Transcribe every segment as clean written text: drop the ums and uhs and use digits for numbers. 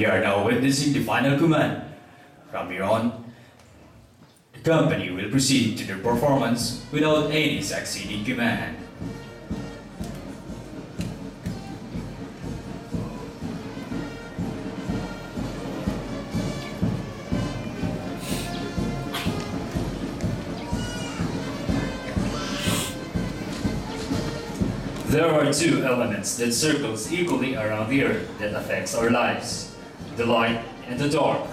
You are now witnessing the final command. From here on, the company will proceed to their performance without any succeeding command. There are two elements that circles equally around the Earth that affects our lives, the light and the dark.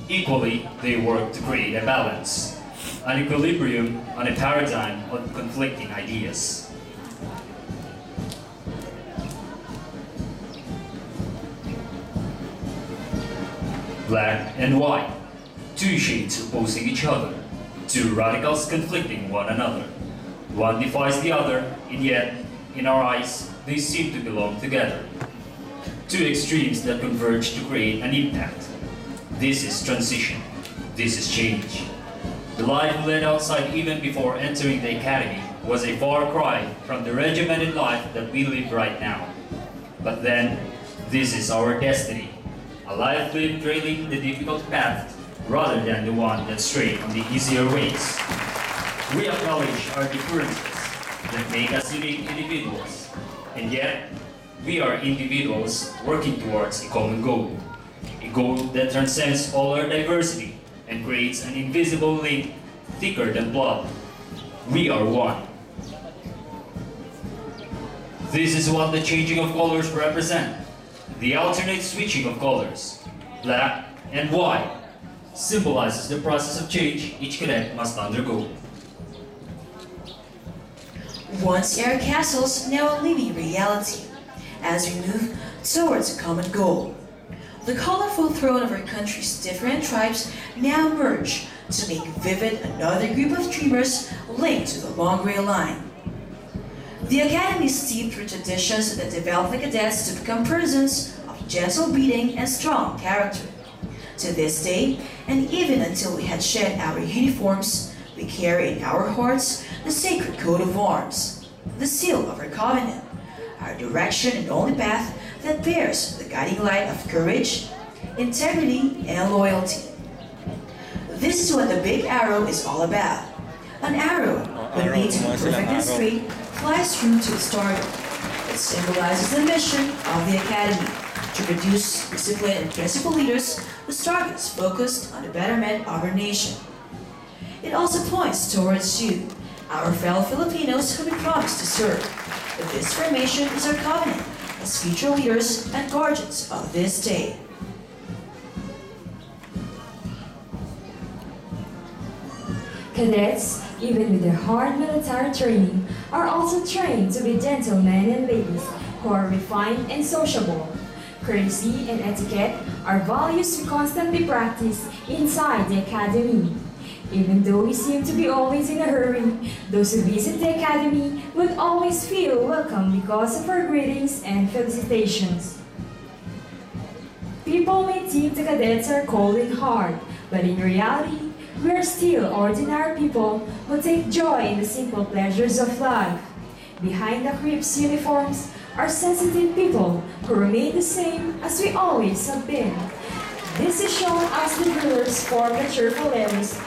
Equally, they work to create a balance, an equilibrium on a paradigm of conflicting ideas. Black and white, two shades opposing each other, two radicals conflicting one another. One defies the other, and yet, in our eyes, they seem to belong together. Two extremes that converge to create an impact. This is transition. This is change. The life we led outside even before entering the academy was a far cry from the regimented life that we live right now. But then, this is our destiny. A life lived trailing the difficult path rather than the one that strayed on the easier ways. We acknowledge our differences that make us unique individuals, and yet we are individuals working towards a common goal, a goal that transcends all our diversity and creates an invisible link thicker than blood. We are one. This is what the changing of colors represent, the alternate switching of colors, black and white, symbolizes the process of change each cadet must undergo. Once air castles, now a living reality, as we move towards a common goal. The colorful throne of our country's different tribes now merge to make vivid another group of dreamers linked to the long gray line. The Academy is steeped through traditions that develop the cadets to become persons of gentle breeding and strong character. To this day, and even until we had shed our uniforms, we carry in our hearts the sacred coat of arms, the seal of our covenant, our direction and only path that bears the guiding light of courage, integrity, and loyalty. This is what the big arrow is all about. An arrow, when made to be perfect and straight, flies through to its target. It symbolizes the mission of the Academy, to produce disciplined and principled leaders whose targets focused on the betterment of our nation. It also points towards you, our fellow Filipinos whom we promise to serve. This formation is our covenant as future leaders and guardians of this day. Cadets, even with their hard military training, are also trained to be gentlemen and ladies who are refined and sociable. Courtesy and etiquette are values we constantly practice inside the Academy. Even though we seem to be always in a hurry, those who visit the Academy would always feel welcome because of our greetings and felicitations. People may think the cadets are cold and hard, but in reality, we are still ordinary people who take joy in the simple pleasures of life. Behind the crisp uniforms are sensitive people who remain the same as we always have been. This is shown as the drillers form the cheerful letters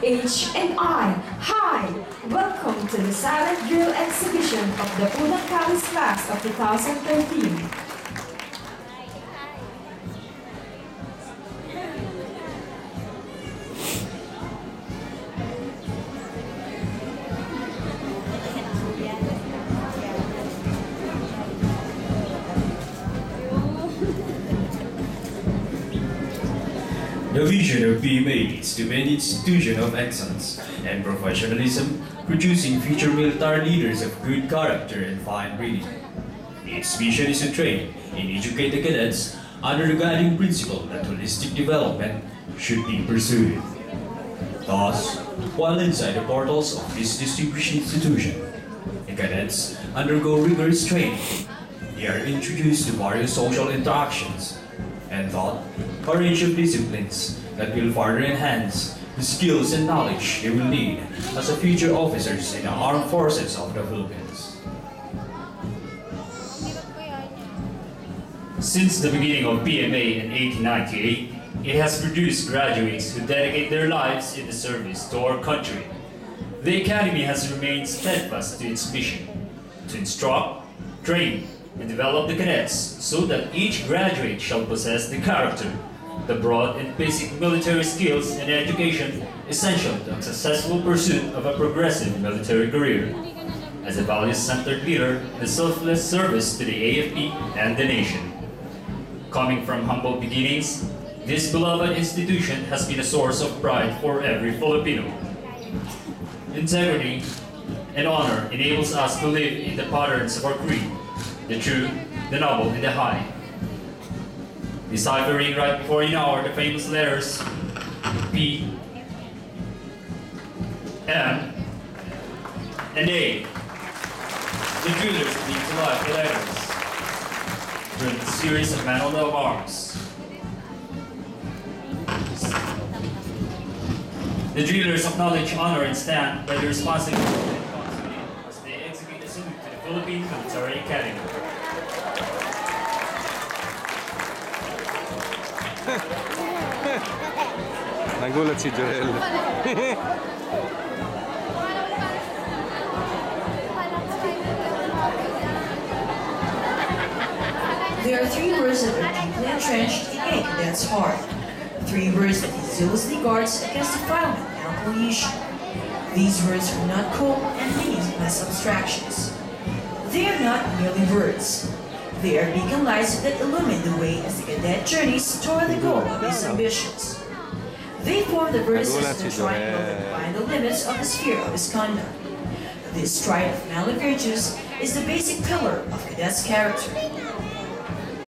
H and I. Hi! Welcome to the silent drill exhibition of the Unang Kalis class of 2013. The vision of PMA is to be an institution of excellence and professionalism, producing future military leaders of good character and fine breeding. Its mission is to train and educate the cadets under the guiding principle that holistic development should be pursued. Thus, while inside the portals of this distinguished institution, the cadets undergo rigorous training. They are introduced to various social interactions and taught a range of disciplines that will further enhance the skills and knowledge they will need as a future officers in the armed forces of the Philippines. Since the beginning of PMA in 1898, it has produced graduates who dedicate their lives in the service to our country. The Academy has remained steadfast to its mission, to instruct, train, and develop the cadets so that each graduate shall possess the character, the broad and basic military skills and education essential to a successful pursuit of a progressive military career. As a values-centered leader in the selfless service to the AFP and the nation. Coming from humble beginnings, this beloved institution has been a source of pride for every Filipino. Integrity and honor enables us to live in the patterns of our creed, the true, the noble, and the high. Deciphering right before you now are the famous letters P, M, and A. The drillers lead to life the letters during the series of manual of arms. The drillers acknowledge, honor, and stand by the responsibility and responsibility as they execute the salute to the Philippine Military Academy. Nagulat si Joel. There are three words that are deeply entrenched in any cadet's heart. Three words that he zealously guards against defilement and pollution. These words are not cold and meaningless abstractions. They are not merely words. They are beacon lights that illumine the way as the cadet journeys toward the goal of his ambitions. They form the vertices of the triangle that define the limits of the sphere of his conduct. This triad of manly virtues is the basic pillar of cadet's character.